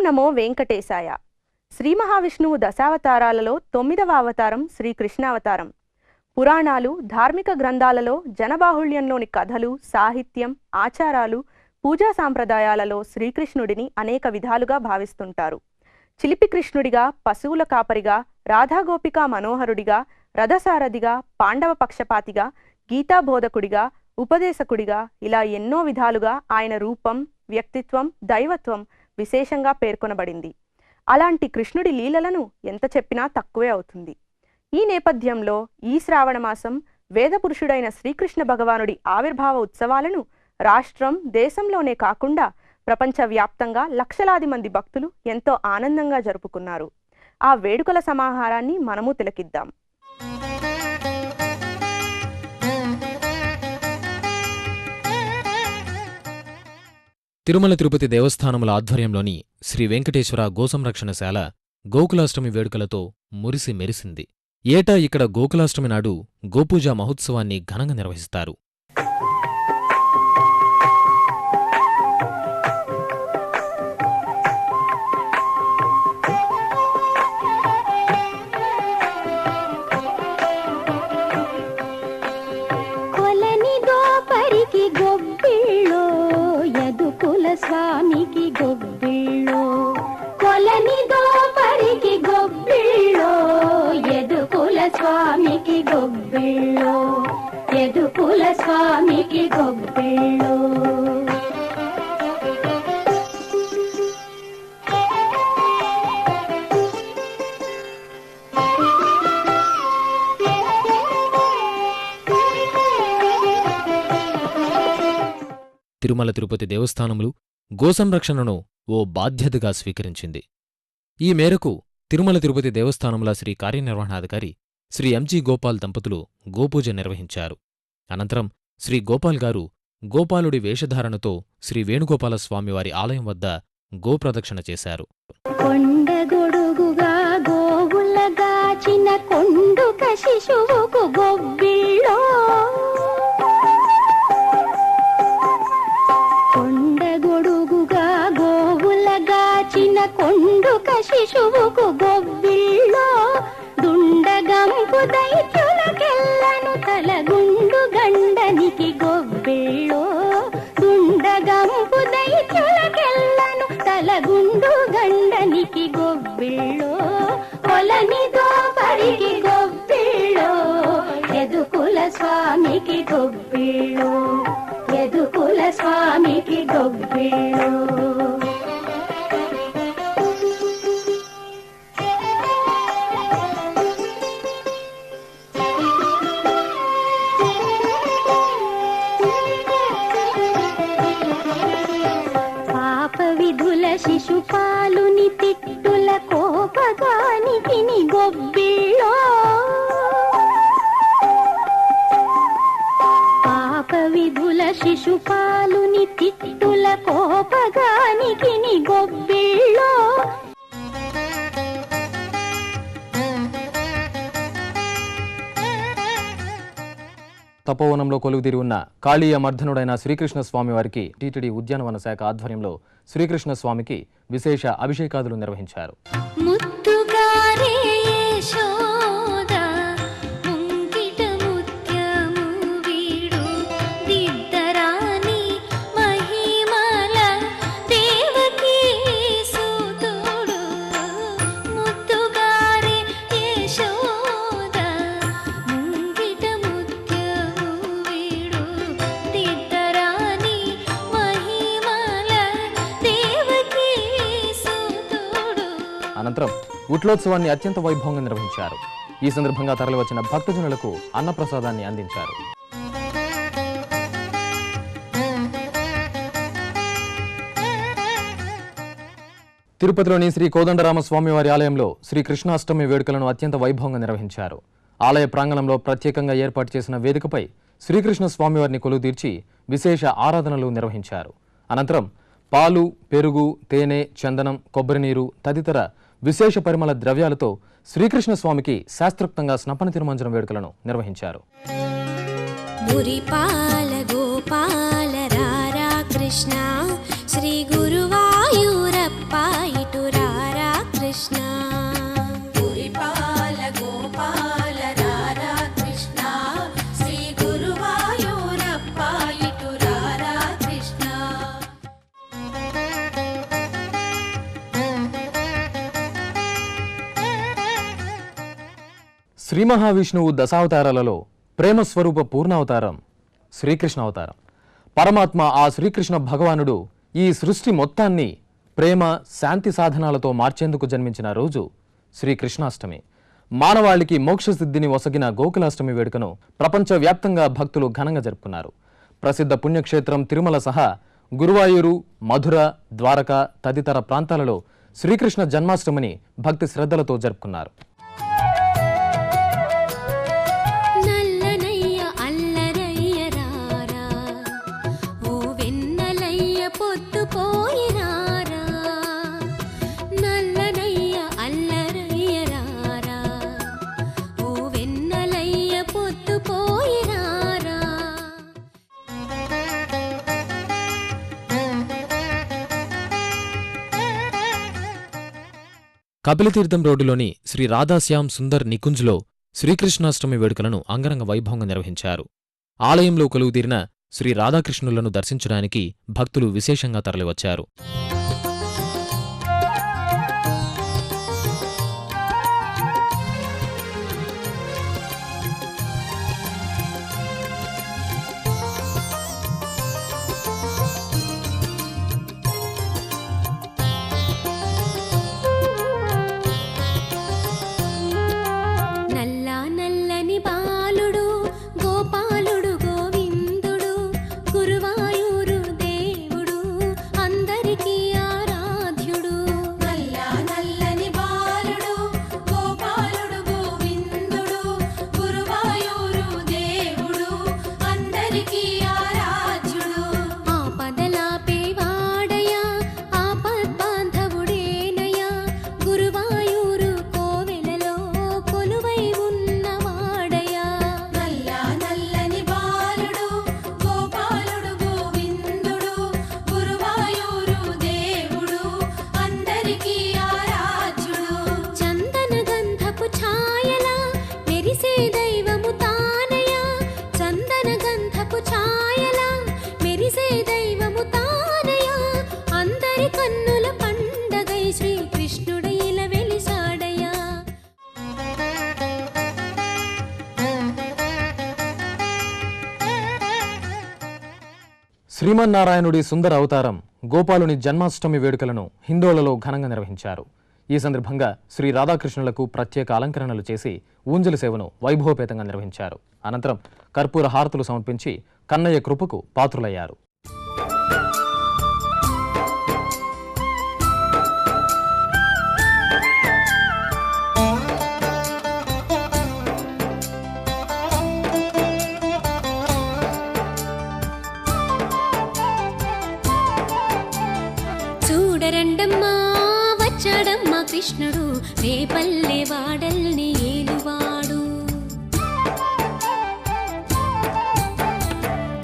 నమో వెంకటేశాయ. శ్రీ మహావిష్ణువు దశావతారాలలో 9వ అవతారం శ్రీకృష్ణావతారం. పురాణాలు, ధార్మిక గ్రంథాలలో జనబాహుళ్యంలోని కథలు, సాహిత్యం, ఆచారాలు, పూజా సాంప్రదాయాలలో శ్రీకృష్ణుడిని అనేక విధాలుగా భావిస్తుంటారు. చిలిపి కృష్ణుడిగా, పశువుల కాపరిగా, రాధాగోపికా మనోహరుడిగా, రథసారథిగా, పాండవ పక్షపాతిగా, గీతాబోధకుడిగా, ఉపదేశకుడిగా, ఇలా ఎన్నో విధాలుగా ఆయన రూపం, వ్యక్తిత్వం, దైవత్వం విశేషంగా పేర్కొనబడింది. అలాంటి కృష్ణుడి లీలలను ఎంత చెప్పినా తక్కువే అవుతుంది. ఈ నేపథ్యంలో ఈ శ్రావణమాసం వేదపురుషుడైన శ్రీకృష్ణ భగవానుడి ఆవిర్భావ ఉత్సవాలను రాష్ట్రం, దేశంలోనే కాకుండా ప్రపంచవ్యాప్తంగా లక్షలాది మంది భక్తులు ఎంతో ఆనందంగా జరుపుకున్నారు. ఆ వేడుకల సమాహారాన్ని మనము తిలకిద్దాం. తిరుమల తిరుపతి దేవస్థానముల ఆధ్వర్యంలోని శ్రీ వెంకటేశ్వర గోసంరక్షణశాల గోకులాష్టమి వేడుకలతో మురిసి మెరిసింది. ఏటా ఇక్కడ గోకులాష్టమి నాడు గోపూజా మహోత్సవాన్ని ఘనంగా నిర్వహిస్తారు. స్వామికి గొబ్బిళ్ళో కొలనిదో పరికి గొబ్బిళ్ళో ఎదుకుల స్వామికి గొబ్బిళ్ళో ఎదుకుల స్వామికి గొబ్బిళ్ళో తిరుమల తిరుపతి దేవస్థానములు గోసంరక్షణను ఓ బాధ్యతగా స్వీకరించింది. ఈ మేరకు తిరుమల తిరుపతి దేవస్థానముల శ్రీ కార్యనిర్వహణాధికారి శ్రీ ఎంజి గోపాల్ దంపతులు గోపూజ నిర్వహించారు. అనంతరం శ్రీ గోపాల్ గారు గోపాలుడి వేషధారణతో శ్రీ వేణుగోపాలస్వామివారి ఆలయం వద్ద గోప్రదక్షిణ చేశారు. కొండగొడుగుగా గోవులగాచిన కొండుక శిశువుకు గొబ్బిళ్ళో కొండగొడుగుగా గోవులగాచిన కొండుక శిశువుకు గొబ్బిళ్ళో దుండగంపు దైత్యులకెల్లను తలగుండు గండనికి గొబ్బిళ్ళో దుండగంపు దైత్యులకెల్లను తలగుండు గండనికి గొబ్బిళ్ళో కొలనిదో పరికి గొబ్బిళ్ళో ఎదుకుల స్వామికి గొబ్బిళ్ళో ఎదుకుల స్వామికి గొబ్బిళ్ళో పాప విధుల శిశుపాలుని తిట్టుల కోపగానికి గొబ్బిళ్ళో పాప విధుల శిశుపాలుని తిట్టుల కోపగానికి గొబ్బిళ్ళో తపోవనంలో కొలువుదీరి ఉన్న కాళీయ మర్ధనుడైన శ్రీకృష్ణస్వామివారికి టీటీడీ ఉద్యానవన శాఖ ఆధ్వర్యంలో శ్రీకృష్ణస్వామికి విశేష అభిషేకాదులు నిర్వహించారు. అనంతరం ఉట్లోత్సవాన్ని అత్యంత వైభవంగా నిర్వహించారు. ఈ సందర్భంగా తరలివచ్చిన భక్తజనులకు అన్నప్రసాదాన్ని అందించారు. తిరుపతిలోని శ్రీ కోదండరామస్వామివారి ఆలయంలో శ్రీ కృష్ణాష్టమి వేడుకలను అత్యంత వైభవంగా నిర్వహించారు. ఆలయ ప్రాంగణంలో ప్రత్యేకంగా ఏర్పాటు చేసిన వేదికపై శ్రీకృష్ణ స్వామివారిని కొలువుదీర్చి విశేష ఆరాధనలు నిర్వహించారు. అనంతరం పాలు, పెరుగు, తేనె, చందనం, కొబ్బరి నీరు తదితర విశేష పరిమళ ద్రవ్యాలతో శ్రీకృష్ణ స్వామికి శాస్త్రోక్తంగా స్నపన తిరుమంజనం వేడుకలను నిర్వహించారు. కృష్ణ శ్రీ గురువాయూరప్ప ఇటు శ్రీ మహావిష్ణువు దశావతారాలలో ప్రేమస్వరూప పూర్ణావతారం శ్రీకృష్ణ అవతారం. పరమాత్మ ఆ శ్రీకృష్ణ భగవానుడు ఈ సృష్టి మొత్తాన్ని ప్రేమ శాంతి సాధనాలతో మార్చేందుకు జన్మించిన రోజు శ్రీకృష్ణాష్టమి. మానవాళికి మోక్షసిద్ధిని ఒసగిన గోకులాష్టమి వేడుకను ప్రపంచవ్యాప్తంగా భక్తులు ఘనంగా జరుపుకున్నారు. ప్రసిద్ధ పుణ్యక్షేత్రం తిరుమల సహా గురువాయూరు, మధుర, ద్వారక తదితర ప్రాంతాలలో శ్రీకృష్ణ జన్మాష్టమిని భక్తి శ్రద్ధలతో జరుపుకున్నారు. కపిలతీర్థం రోడ్డులోని శ్రీ రాధాశ్యామ్ సుందర్ నికుంజ్లో శ్రీకృష్ణాష్టమి వేడుకలను అంగరంగ వైభవంగా నిర్వహించారు. ఆలయంలో కొలువుదీరిన శ్రీ రాధాకృష్ణులను దర్శించడానికి భక్తులు విశేషంగా తరలివచ్చారు. శ్రీమన్నారాయణుడి సుందర అవతారం గోపాలుని జన్మాష్టమి వేడుకలను హిందోళ్లలో ఘనంగా నిర్వహించారు. ఈ సందర్భంగా శ్రీ రాధాకృష్ణులకు ప్రత్యేక అలంకరణలు చేసి ఊంజలి సేవను వైభవపేతంగా నిర్వహించారు. అనంతరం కర్పూర హారతులు సమర్పించి కన్నయ్య కృపకు పాత్రులయ్యారు. చూడరండమ్మా వచ్చాడమ్మా కృష్ణుడు, రేపల్లె వాడల్ని ఏలువాడు.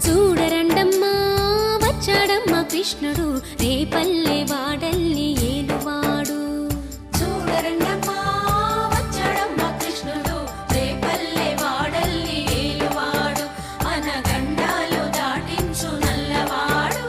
చూడరండమ్మా వచ్చాడమ్మా కృష్ణుడు, రేపల్లె వాడల్ని ఏలువాడు. చూడరండమ్మా వచ్చాడమ్మా కృష్ణుడు, రేపల్లె వాడల్ని ఏలువాడు. అనగండాలు దాటించు నల్లవాడు.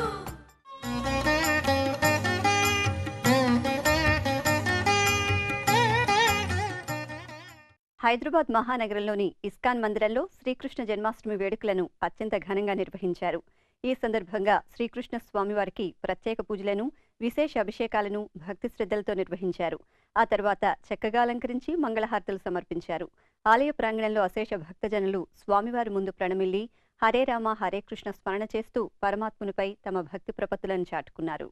హైదరాబాద్ మహానగరంలోని ఇస్కాన్ మందిరంలో శ్రీకృష్ణ జన్మాష్టమి వేడుకలను అత్యంత ఘనంగా నిర్వహించారు. ఈ సందర్భంగా శ్రీకృష్ణ స్వామివారికి ప్రత్యేక పూజలను, విశేష అభిషేకాలను భక్తి శ్రద్ధలతో నిర్వహించారు. ఆ తర్వాత చక్కగా అలంకరించి మంగళహారతులు సమర్పించారు. ఆలయ ప్రాంగణంలో అశేష భక్తజనులు స్వామివారి ముందు ప్రణమిల్లి హరే రామ హరే కృష్ణ స్మరణ చేస్తూ పరమాత్మునిపై తమ భక్తి ప్రపత్తులను చాటుకున్నారు.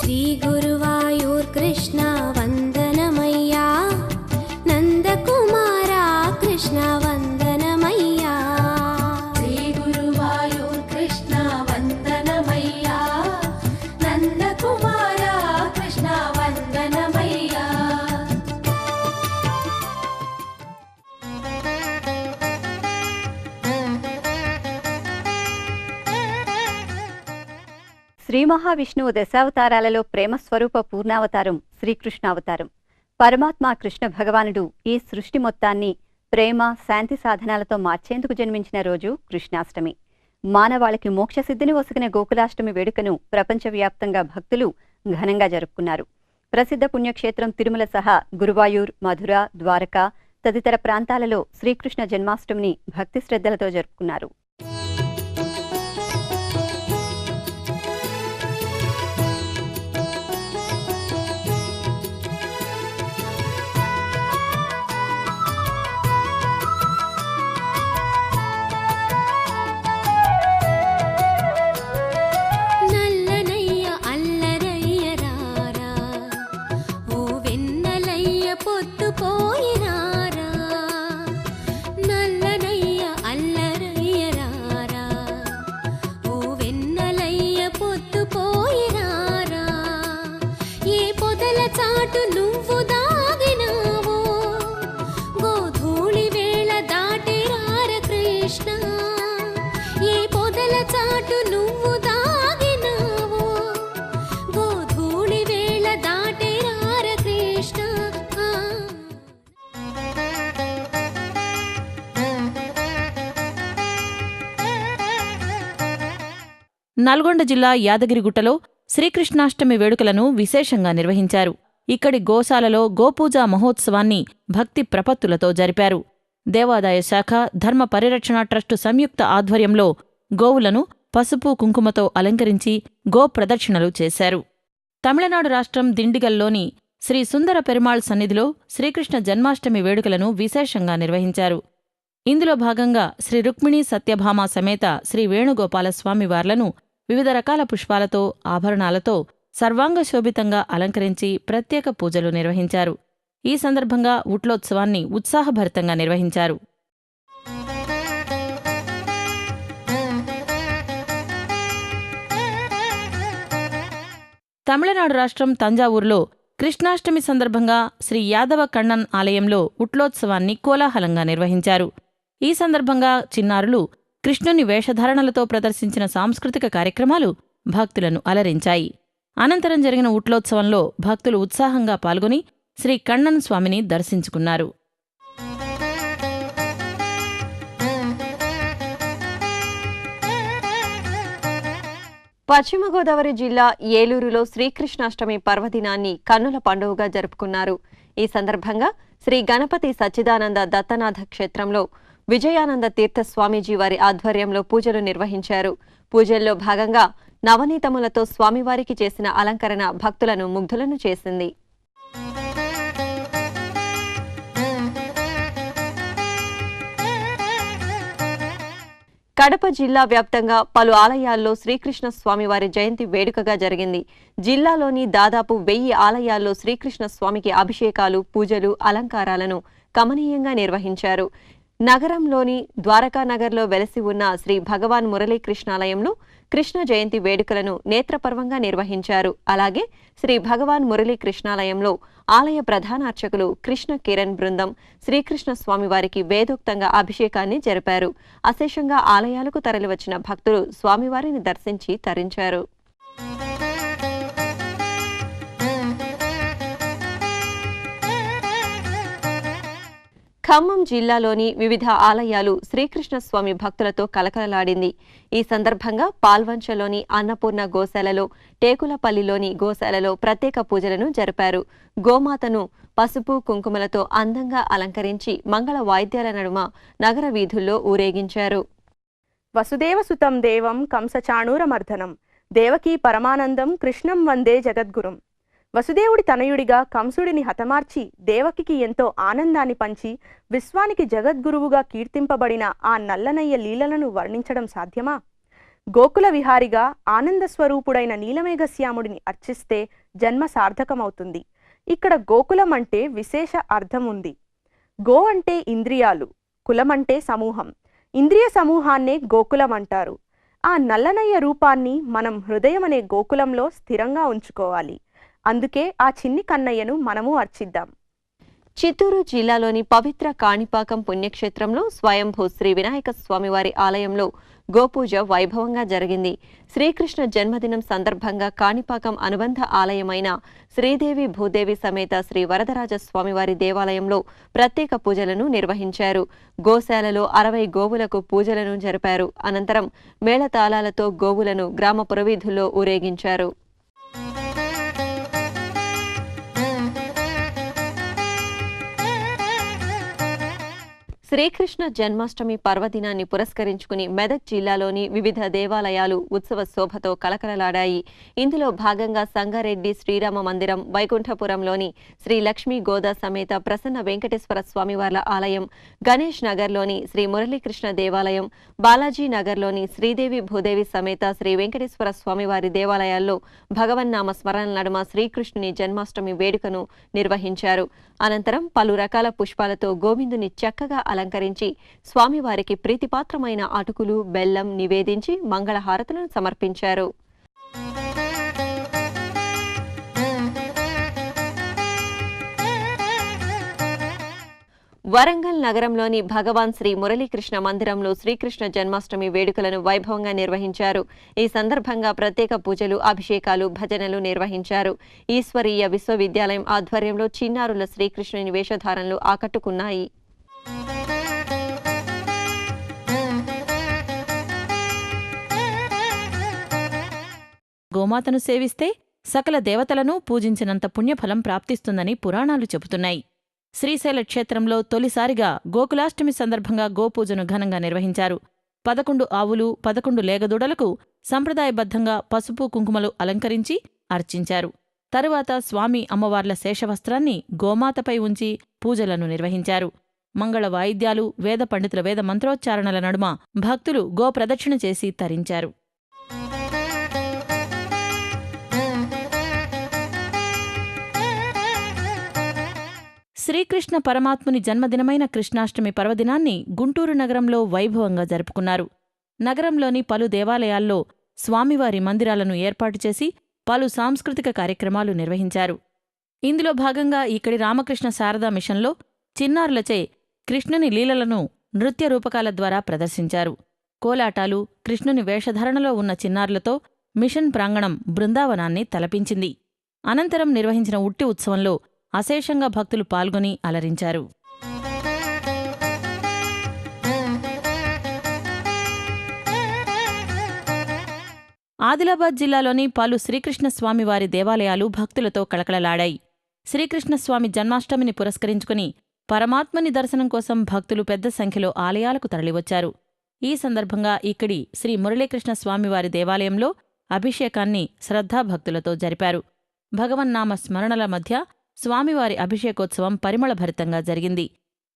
శ్రీ గురువాయూర్ కృష్ణ వందనమయ్యా, నందకుమారా కృష్ణ వందనమయ్యా. శ్రీ మహావిష్ణువు దశావతారాలలో ప్రేమ స్వరూప పూర్ణావతారం శ్రీకృష్ణావతారం. పరమాత్మ కృష్ణ భగవానుడు ఈ సృష్టి మొత్తాన్ని ప్రేమ శాంతి సాధనాలతో మార్చేందుకు జన్మించిన రోజు కృష్ణాష్టమి. మానవాళికి మోక్షసిద్ధిని ఒసగిన గోకులాష్టమి వేడుకను ప్రపంచవ్యాప్తంగా భక్తులు ఘనంగా జరుపుకున్నారు. ప్రసిద్ధ పుణ్యక్షేత్రం తిరుమల సహా గురువాయూర్, మధుర, ద్వారకా తదితర ప్రాంతాలలో శ్రీకృష్ణ జన్మాష్టమిని భక్తి శ్రద్ధలతో జరుపుకున్నారు. నల్గొండ జిల్లా యాదగిరిగుట్టలో శ్రీకృష్ణాష్టమి వేడుకలను విశేషంగా నిర్వహించారు. ఇక్కడి గోశాలలో గోపూజా మహోత్సవాన్ని భక్తి ప్రపత్తులతో జరిపారు. దేవాదాయ శాఖ, ధర్మ పరిరక్షణ ట్రస్టు సంయుక్త ఆధ్వర్యంలో గోవులను పసుపు కుంకుమతో అలంకరించి గో ప్రదక్షిణలు చేశారు. తమిళనాడు రాష్ట్రం దిండిగల్లోని శ్రీ సుందర పెరుమాళ్ సన్నిధిలో శ్రీకృష్ణ జన్మాష్టమి వేడుకలను విశేషంగా నిర్వహించారు. ఇందులో భాగంగా శ్రీ రుక్మిణీ సత్యభామ సమేత శ్రీ వేణుగోపాలస్వామివార్లను వివిధ రకాల పుష్పాలతో, ఆభరణాలతో సర్వాంగశోభితంగా అలంకరించి ప్రత్యేక పూజలు నిర్వహించారు. ఈ సందర్భంగా ఉట్లోత్సవాన్ని ఉత్సాహభరితంగా నిర్వహించారు. తమిళనాడు రాష్ట్రం తంజావూరులో కృష్ణాష్టమి సందర్భంగా శ్రీ యాదవ కണ്ണన్ ఆలయంలో ఉట్లోత్సవాన్ని కోలాహలంగా నిర్వహించారు. ఈ సందర్భంగా చిన్నారులు కృష్ణుని వేషధారణలతో ప్రదర్శించిన సాంస్కృతిక కార్యక్రమాలు భక్తులను అలరించాయి. అనంతరం జరిగిన ఉట్లోత్సవంలో భక్తులు ఉత్సాహంగా పాల్గొని శ్రీ కണ്ണన్ స్వామిని దర్శించుకున్నారు. పశ్చిమ గోదావరి జిల్లా ఏలూరులో శ్రీకృష్ణాష్టమి పర్వదినాన్ని కన్నుల పండుగగా జరుపుకున్నారు. ఈ సందర్భంగా శ్రీ గణపతి సచ్చిదానంద దత్తనాథ క్షేత్రంలో విజయానంద తీర్థ స్వామీజీ వారి ఆధ్వర్యంలో పూజలు నిర్వహించారు. పూజల్లో భాగంగా నవనీతములతో స్వామివారికి చేసిన అలంకరణ భక్తులను ముగ్ధులను చేసింది. కడప జిల్లా వ్యాప్తంగా పలు ఆలయాల్లో శ్రీకృష్ణ స్వామివారి జయంతి వేడుకగా జరిగింది. జిల్లాలోని దాదాపు 1000 ఆలయాల్లో శ్రీకృష్ణ స్వామికి అభిషేకాలు, పూజలు, అలంకారాలను కమనీయంగా నిర్వహించారు. నగరంలోని ద్వారకానగర్లో వెలసి ఉన్న శ్రీ భగవాన్ మురళీకృష్ణాలయంలో కృష్ణ జయంతి వేడుకలను నేత్రపర్వంగా నిర్వహించారు. అలాగే శ్రీ భగవాన్ మురళీకృష్ణాలయంలో ఆలయ ప్రధాన అర్చకులు కృష్ణ కిరణ్ బృందం శ్రీకృష్ణ స్వామివారికి వేదోక్తంగా అభిషేకాన్ని జరిపారు. అశేషంగా ఆలయాలకు తరలివచ్చిన భక్తులు స్వామివారిని దర్శించి తరించారు. ఖమ్మం జిల్లాలోని వివిధ ఆలయాలు శ్రీకృష్ణ స్వామి భక్తులతో కలకలలాడింది. ఈ సందర్భంగా పాల్వంచలోని అన్నపూర్ణ గోశాలలో, టేకులపల్లిలోని గోశాలలో ప్రత్యేక పూజలను జరిపారు. గోమాతను పసుపు కుంకుమలతో అందంగా అలంకరించి మంగళ వాయిద్యాల నడుమ నగర వీధుల్లో ఊరేగించారు. వసుదేవసుతం దేవం కంసచాణూరమర్దనం దేవకీ పరమానందం కృష్ణం వందే జగద్గురుం. వసుదేవుడి తనయుడిగా కంసుడిని హతమార్చి దేవకికి ఎంతో ఆనందాన్ని పంచి విశ్వానికి జగద్గురువుగా కీర్తింపబడిన ఆ నల్లనయ్య లీలలను వర్ణించడం సాధ్యమా? గోకుల విహారిగా ఆనందస్వరూపుడైన నీలమేఘశ్యాముడిని అర్చిస్తే జన్మ సార్థకమవుతుంది. ఇక్కడ గోకులం అంటే విశేష అర్థం ఉంది. గో అంటే ఇంద్రియాలు, కులమంటే సమూహం. ఇంద్రియ సమూహాన్నే గోకులం అంటారు. ఆ నల్లనయ్య రూపాన్ని మనం హృదయం అనే గోకులంలో స్థిరంగా ఉంచుకోవాలి. అందుకే ఆ చిన్ని కన్నయ్యను మనము అర్చిద్దాం. చిత్తూరు జిల్లాలోని పవిత్ర కాణిపాకం పుణ్యక్షేత్రంలో స్వయంభూ శ్రీ వినాయక స్వామివారి ఆలయంలో గోపూజ వైభవంగా జరిగింది. శ్రీకృష్ణ జన్మదినం సందర్భంగా కాణిపాకం అనుబంధ ఆలయమైన శ్రీదేవి భూదేవి సమేత శ్రీ వరదరాజ స్వామివారి దేవాలయంలో ప్రత్యేక పూజలను నిర్వహించారు. గోశాలలో 60 గోవులకు పూజలను జరిపారు. అనంతరం మేళతాళాలతో గోవులను గ్రామ పురవీధుల్లో ఊరేగించారు. శ్రీకృష్ణ జన్మాష్టమి పర్వదినాన్ని పురస్కరించుకుని మెదక్ జిల్లాలోని వివిధ దేవాలయాలు ఉత్సవ శోభతో కలకలలాడాయి. ఇందులో భాగంగా సంగారెడ్డి శ్రీరామ మందిరం, వైకుంఠపురంలోని శ్రీ లక్ష్మీ గోదా సమేత ప్రసన్న వెంకటేశ్వర స్వామివార్ల ఆలయం, గణేష్ నగర్లోని శ్రీ మురళీకృష్ణ దేవాలయం, బాలాజీ నగర్లోని శ్రీదేవి భూదేవి సమేత శ్రీ వెంకటేశ్వర స్వామివారి దేవాలయాల్లో భగవన్నామ స్మరణ నడుమ శ్రీకృష్ణుని జన్మాష్టమి వేడుకను నిర్వహించారు. అనంతరం పలు రకాల పుష్పాలతో గోవిందుని చక్కగా అలంకరించి స్వామివారికి ప్రీతిపాత్రమైన అటుకులు, బెల్లం నివేదించి మంగళహారతులను సమర్పించారు. వరంగల్ నగరంలోని భగవాన్ శ్రీ మురళీకృష్ణ మందిరంలో శ్రీకృష్ణ జన్మాష్టమి వేడుకలను వైభవంగా నిర్వహించారు. ఈ సందర్భంగా ప్రత్యేక పూజలు, అభిషేకాలు, భజనలు నిర్వహించారు. ఈశ్వరీయ విశ్వవిద్యాలయం ఆధ్వర్యంలో చిన్నారుల శ్రీకృష్ణుని వేషధారణలు ఆకట్టుకున్నాయి. గోమాతను సేవిస్తే సకల దేవతలను పూజించినంత పుణ్యఫలం ప్రాప్తిస్తుందని పురాణాలు చెబుతున్నాయి. శ్రీశైల క్షేత్రంలో తొలిసారిగా గోకులాష్టమి సందర్భంగా గోపూజను ఘనంగా నిర్వహించారు. 11 ఆవులు, 11 లేగదూడలకు సంప్రదాయబద్ధంగా పసుపు, కుంకుమలు అలంకరించి అర్చించారు. తరువాత స్వామి అమ్మవార్ల శేషవస్త్రాన్ని గోమాతపై ఉంచి పూజలను నిర్వహించారు. మంగళ వాయిద్యాలు, వేద పండితుల వేద మంత్రోచ్చారణల నడుమ భక్తులు గోప్రదక్షిణ చేసి తరించారు. శ్రీకృష్ణ పరమాత్ముని జన్మదినమైన కృష్ణాష్టమి పర్వదినాన్ని గుంటూరు నగరంలో వైభవంగా జరుపుకున్నారు. నగరంలోని పలు దేవాలయాల్లో స్వామివారి మందిరాలను ఏర్పాటు చేసి పలు సాంస్కృతిక కార్యక్రమాలు నిర్వహించారు. ఇందులో భాగంగా ఇక్కడి రామకృష్ణ శారదా మిషన్లో చిన్నారులచే కృష్ణుని లీలలను నృత్య రూపకాల ద్వారా ప్రదర్శించారు. కోలాటాలు, కృష్ణుని వేషధారణలో ఉన్న చిన్నారులతో మిషన్ ప్రాంగణం బృందావనాన్ని తలపించింది. అనంతరం నిర్వహించిన ఉట్టి ఉత్సవంలో అశేషంగా భక్తులు పాల్గొని అలరించారు. ఆదిలాబాద్ జిల్లాలోని పలు శ్రీకృష్ణస్వామివారి దేవాలయాలు భక్తులతో కళకళలాడాయి. శ్రీకృష్ణస్వామి జన్మాష్టమిని పురస్కరించుకుని పరమాత్మని దర్శనం కోసం భక్తులు పెద్ద సంఖ్యలో ఆలయాలకు తరలివచ్చారు. ఈ సందర్భంగా ఇక్కడి శ్రీ మురళీకృష్ణ స్వామివారి దేవాలయంలో అభిషేకాన్ని శ్రద్ధాభక్తులతో జరిపారు. భగవన్నామ స్మరణల మధ్య స్వామివారి అభిషేకోత్సవం పరిమళభరితంగా జరిగింది.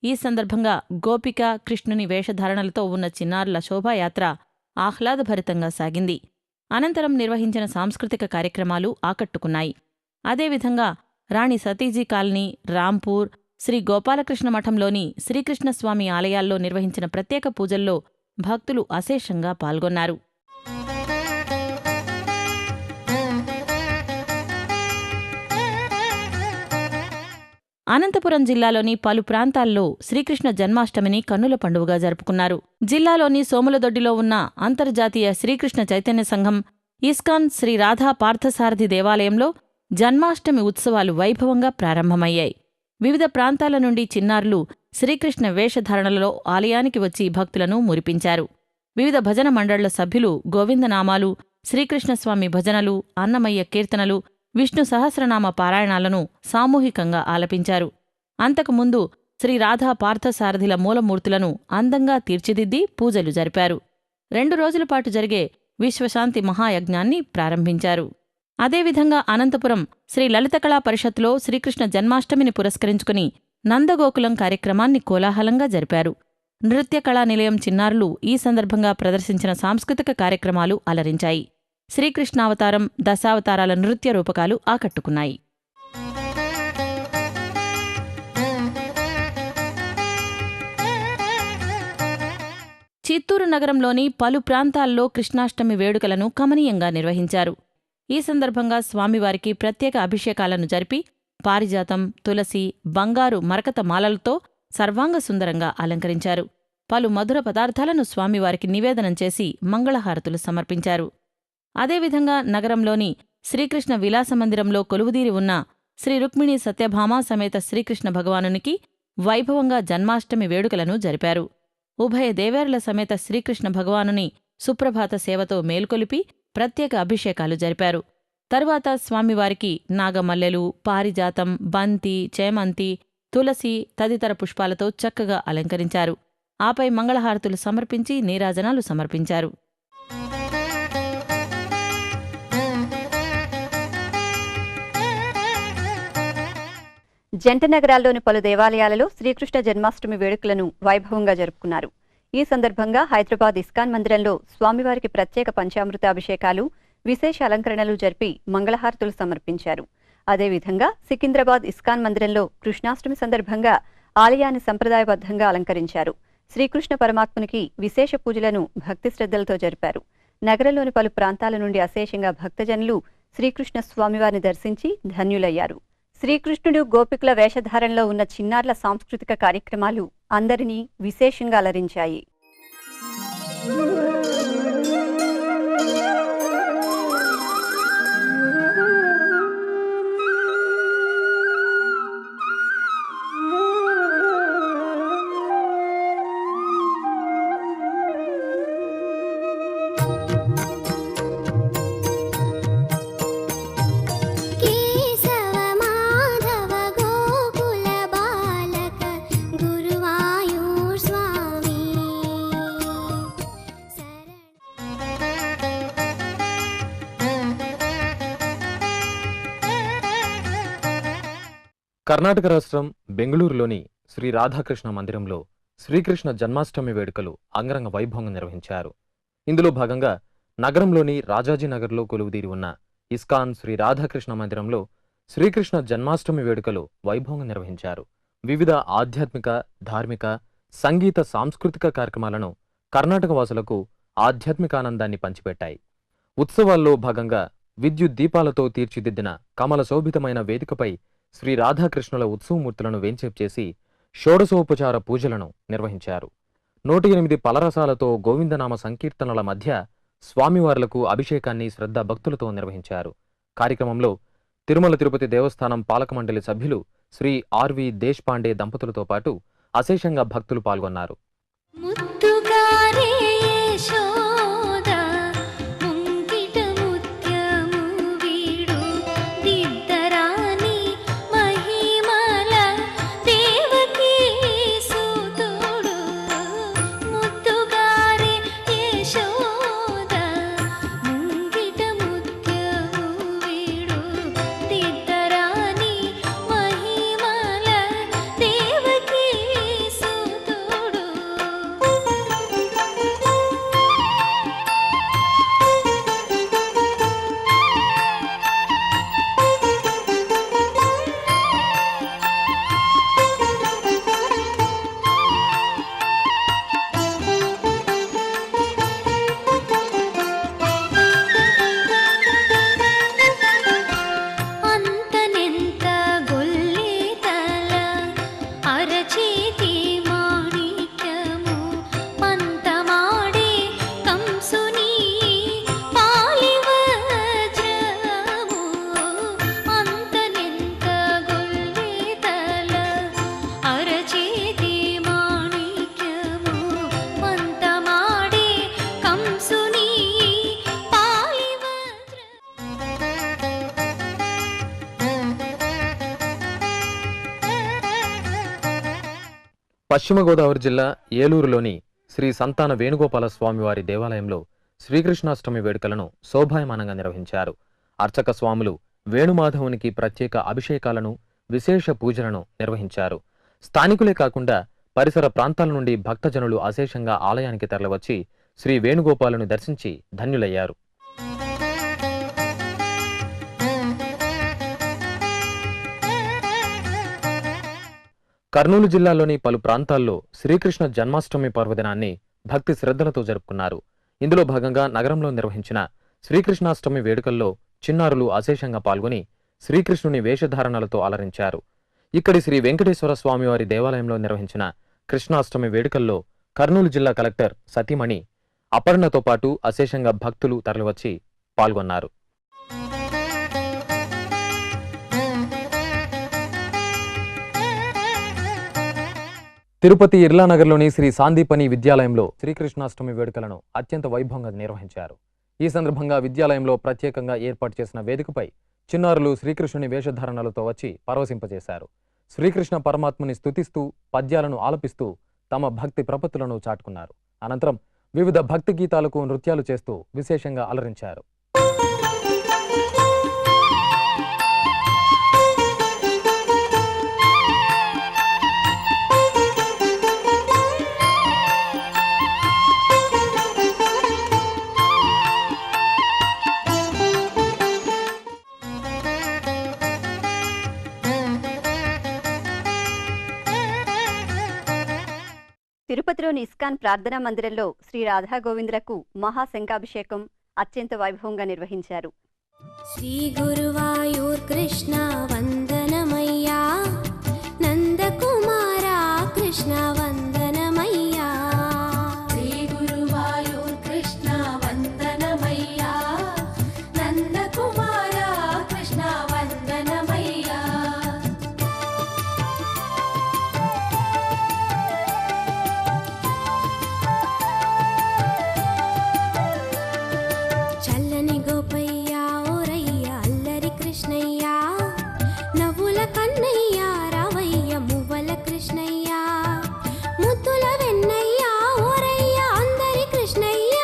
ఈ సందర్భంగా గోపిక, కృష్ణుని వేషధారణలతో ఉన్న చిన్నారుల శోభాయాత్ర ఆహ్లాదభరితంగా సాగింది. అనంతరం నిర్వహించిన సాంస్కృతిక కార్యక్రమాలు ఆకట్టుకున్నాయి. అదేవిధంగా రాణి సతీజీ కాలనీ, రాంపూర్, శ్రీ గోపాలకృష్ణ మఠంలోని శ్రీకృష్ణస్వామి ఆలయాల్లో నిర్వహించిన ప్రత్యేక పూజల్లో భక్తులు అశేషంగా పాల్గొన్నారు. అనంతపురం జిల్లాలోని పలు ప్రాంతాల్లో శ్రీకృష్ణ జన్మాష్టమిని కన్నుల పండుగగా జరుపుకున్నారు. జిల్లాలోని సోములదొడ్డిలో ఉన్న అంతర్జాతీయ శ్రీకృష్ణ చైతన్య సంఘం, ఇస్కాన్ శ్రీ రాధా పార్థసారథి దేవాలయంలో జన్మాష్టమి ఉత్సవాలు వైభవంగా ప్రారంభమయ్యాయి. వివిధ ప్రాంతాల నుండి చిన్నారులు శ్రీకృష్ణ వేషధారణలలో ఆలయానికి వచ్చి భక్తులను మురిపించారు. వివిధ భజన మండళ్ల సభ్యులు గోవిందనామాలు, శ్రీకృష్ణస్వామి భజనలు, అన్నమయ్య కీర్తనలు, విష్ణు సహస్రనామ పారాయణాలను సామూహికంగా ఆలపించారు. అంతకుముందు శ్రీ రాధా పార్థసారథిల మూలమూర్తులను అందంగా తీర్చిదిద్ది పూజలు జరిపారు. 2 రోజుల పాటు జరిగే విశ్వశాంతి మహాయజ్ఞాన్ని ప్రారంభించారు. అదేవిధంగా అనంతపురం శ్రీ లలితకళా పరిషత్లో శ్రీకృష్ణ జన్మాష్టమిని పురస్కరించుకుని నందగోకులం కార్యక్రమాన్ని కోలాహలంగా జరిపారు. నృత్య కళా నిలయం చిన్నారులు ఈ సందర్భంగా ప్రదర్శించిన సాంస్కృతిక కార్యక్రమాలు అలరించాయి. శ్రీకృష్ణావతారం, దశావతారాల నృత్య రూపకాలు ఆకట్టుకున్నాయి. చిత్తూరు నగరంలోని పలు ప్రాంతాల్లో కృష్ణాష్టమి వేడుకలను కమనీయంగా నిర్వహించారు. ఈ సందర్భంగా స్వామివారికి ప్రత్యేక అభిషేకాలను జరిపి పారిజాతం, తులసి, బంగారు మరకత మాలలతో సర్వాంగ సుందరంగా అలంకరించారు. పలు మధుర పదార్థాలను స్వామివారికి నివేదనం చేసి మంగళహారతులు సమర్పించారు. అదేవిధంగా నగరంలోని శ్రీకృష్ణ విలాసమందిరంలో కొలువుదీరి ఉన్న శ్రీ రుక్మిణీ సత్యభామ సమేత శ్రీకృష్ణ భగవానునికి వైభవంగా జన్మాష్టమి వేడుకలను జరిపారు. ఉభయ దేవేరుల సమేత శ్రీకృష్ణ భగవానుని సుప్రభాత సేవతో మేల్కొలిపి ప్రత్యేక అభిషేకాలు జరిపారు. తరువాత స్వామివారికి నాగమల్లెలు, పారిజాతం, బంతి, చేమంతి, తులసి తదితర పుష్పాలతో చక్కగా అలంకరించారు. ఆపై మంగళహారతులు సమర్పించి నీరాజనాలు సమర్పించారు. జంట నగరాల్లోని పలు దేవాలయాలలో శ్రీకృష్ణ జన్మాష్టమి వేడుకలను వైభవంగా జరుపుకున్నారు. ఈ సందర్భంగా హైదరాబాద్ ఇస్కాన్ మందిరంలో స్వామివారికి ప్రత్యేక పంచామృత అభిషేకాలు, విశేష అలంకరణలు జరిపి మంగళహారతులు సమర్పించారు. అదేవిధంగా సికింద్రాబాద్ ఇస్కాన్ మందిరంలో కృష్ణాష్టమి సందర్భంగా ఆలయాన్ని సంప్రదాయబద్ధంగా అలంకరించారు. శ్రీకృష్ణ పరమాత్మునికి విశేష పూజలను భక్తి శ్రద్ధలతో జరిపారు. నగరంలోని పలు ప్రాంతాల నుండి అశేషంగా భక్తజనులు శ్రీకృష్ణ స్వామివారిని దర్శించి ధన్యులయ్యారు. శ్రీకృష్ణుడు గోపికుల వేషధారణలో ఉన్న చిన్నారుల సాంస్కృతిక కార్యక్రమాలు అందరినీ విశేషంగా అలరించాయి. కర్ణాటక రాష్ట్రం బెంగళూరులోని శ్రీ రాధాకృష్ణ మందిరంలో శ్రీకృష్ణ జన్మాష్టమి వేడుకలు అంగరంగ వైభవంగా నిర్వహించారు. ఇందులో భాగంగా నగరంలోని రాజాజీనగర్లో కొలువుదీరి ఉన్న ఇస్కాన్ శ్రీ రాధాకృష్ణ మందిరంలో శ్రీకృష్ణ జన్మాష్టమి వేడుకలు వైభవంగా నిర్వహించారు. వివిధ ఆధ్యాత్మిక, ధార్మిక, సంగీత, సాంస్కృతిక కార్యక్రమాలను కర్ణాటక వాసులకు ఆధ్యాత్మికానందాన్ని పంచిపెట్టాయి. ఉత్సవాల్లో భాగంగా విద్యుత్ దీపాలతో తీర్చిదిద్దిన కమల శోభితమైన వేదికపై శ్రీ రాధాకృష్ణుల ఉత్సవమూర్తులను వేంచేపు చేసి షోడశోపచార పూజలను నిర్వహించారు. 108 పలరసాలతో గోవిందనామ సంకీర్తనల మధ్య స్వామివార్లకు అభిషేకాన్ని శ్రద్ధాభక్తులతో నిర్వహించారు. కార్యక్రమంలో తిరుమల తిరుపతి దేవస్థానం పాలక మండలి సభ్యులు శ్రీ ఆర్వి దేశ్పాండే దంపతులతో పాటు అశేషంగా భక్తులు పాల్గొన్నారు. పశ్చిమ గోదావరి జిల్లా ఏలూరులోని శ్రీ సంతాన వేణుగోపాల స్వామివారి దేవాలయంలో శ్రీకృష్ణాష్టమి వేడుకలను శోభాయమానంగా నిర్వహించారు. అర్చక స్వాములు వేణుమాధవునికి ప్రత్యేక అభిషేకాలను, విశేష పూజలను నిర్వహించారు. స్థానికులే కాకుండా పరిసర ప్రాంతాల నుండి భక్తజనులు అశేషంగా ఆలయానికి తరలివచ్చి శ్రీ వేణుగోపాలను దర్శించి ధన్యులయ్యారు. కర్నూలు జిల్లాలోని పలు ప్రాంతాల్లో శ్రీకృష్ణ జన్మాష్టమి పర్వదినాన్ని భక్తి శ్రద్ధలతో జరుపుకున్నారు. ఇందులో భాగంగా నగరంలో నిర్వహించిన శ్రీకృష్ణాష్టమి వేడుకల్లో చిన్నారులు అశేషంగా పాల్గొని శ్రీకృష్ణుని వేషధారణలతో అలరించారు. ఇక్కడి శ్రీ వెంకటేశ్వర స్వామివారి దేవాలయంలో నిర్వహించిన కృష్ణాష్టమి వేడుకల్లో కర్నూలు జిల్లా కలెక్టర్ సతీమణి అపర్ణతో పాటు అశేషంగా భక్తులు తరలివచ్చి పాల్గొన్నారు. తిరుపతి ఇర్లానగర్లోని శ్రీ సాందీపని విద్యాలయంలో శ్రీకృష్ణాష్టమి వేడుకలను అత్యంత వైభవంగా నిర్వహించారు. ఈ సందర్భంగా విద్యాలయంలో ప్రత్యేకంగా ఏర్పాటు చేసిన వేదికపై చిన్నారులు శ్రీకృష్ణుని వేషధారణలతో వచ్చి పరవశింపజేశారు. శ్రీకృష్ణ పరమాత్మని స్తుతిస్తూ పద్యాలను ఆలపిస్తూ తమ భక్తి ప్రపత్తులను చాటుకున్నారు. అనంతరం వివిధ భక్తి గీతాలకు నృత్యాలు చేస్తూ విశేషంగా అలరించారు. తిరుపతిలోని ఇస్కాన్ ప్రార్థనా మందిరంలో శ్రీ రాధా గోవిందులకు మహాశంఖాభిషేకం అత్యంత వైభవంగా నిర్వహించారు. శ్రీ గురువాయూర్ కృష్ణ వందనమయ్యా, నందకుమారా కృష్ణ వందనమయ్యా. శ్రీ గురువాయూర్ కృష్ణ వందనమయ్యా, నందకుమారా కృష్ణ వందనమయ్యా. చల్లని గోపయ్య ఓరయ్య అల్లరి కృష్ణయ్య, నవ్వుల కన్నయ్య రావయ్య మువ్వల కృష్ణయ్య, ముద్దుల వెన్నయ్య ఓరయ్య అందరి కృష్ణయ్య,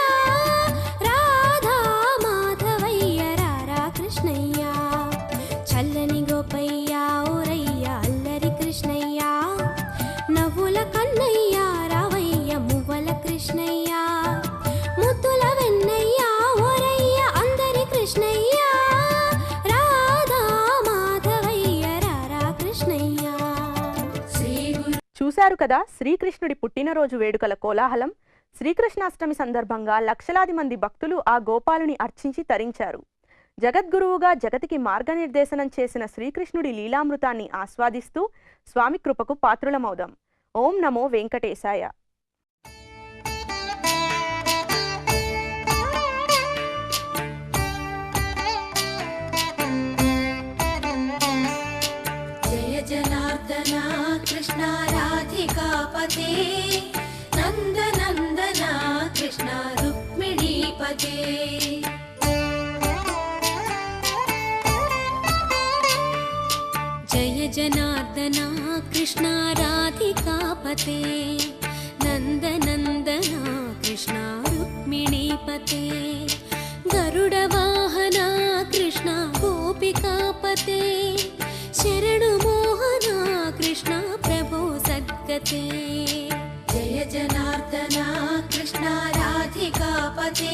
రాధా మాధవయ్య రారా కృష్ణయ్య. చల్లని గోపయ్య ఓరయ్య అల్లరి కృష్ణయ్య, నవ్వుల కన్నయ్య రావయ్య మువ్వల కృష్ణయ్య, ముద్దుల వెన్నయ్య ఓరయ్య అందరి కృష్ణయ్య, రాధా మాధవయ్య రారా కృష్ణయ్య. చూశారు కదా శ్రీకృష్ణుడి పుట్టినరోజు వేడుకల కోలాహలం. శ్రీకృష్ణాష్టమి సందర్భంగా లక్షలాది మంది భక్తులు ఆ గోపాలుని అర్చించి తరించారు. జగద్గురువుగా జగతికి మార్గనిర్దేశనం చేసిన శ్రీకృష్ణుడి లీలామృతాన్ని ఆస్వాదిస్తూ స్వామి కృపకు పాత్రులమవుదాం. ఓం నమో వెంకటేశాయ. జయ జనార్దన కృష్ణ రాధికాపతే, నందనందన కృష్ణ రుక్మిణీపతే. జయ జనార్దన కృష్ణ రాధికాపతే, నందనందన కృష్ణ రుక్మిణీపతే. గరుడ వాహన కృష్ణ గోపికాపతే, శరణు మోహన కృష్ణ ప్రభో సద్గతే. జయ జనార్దన కృష్ణ రాధికాపతే.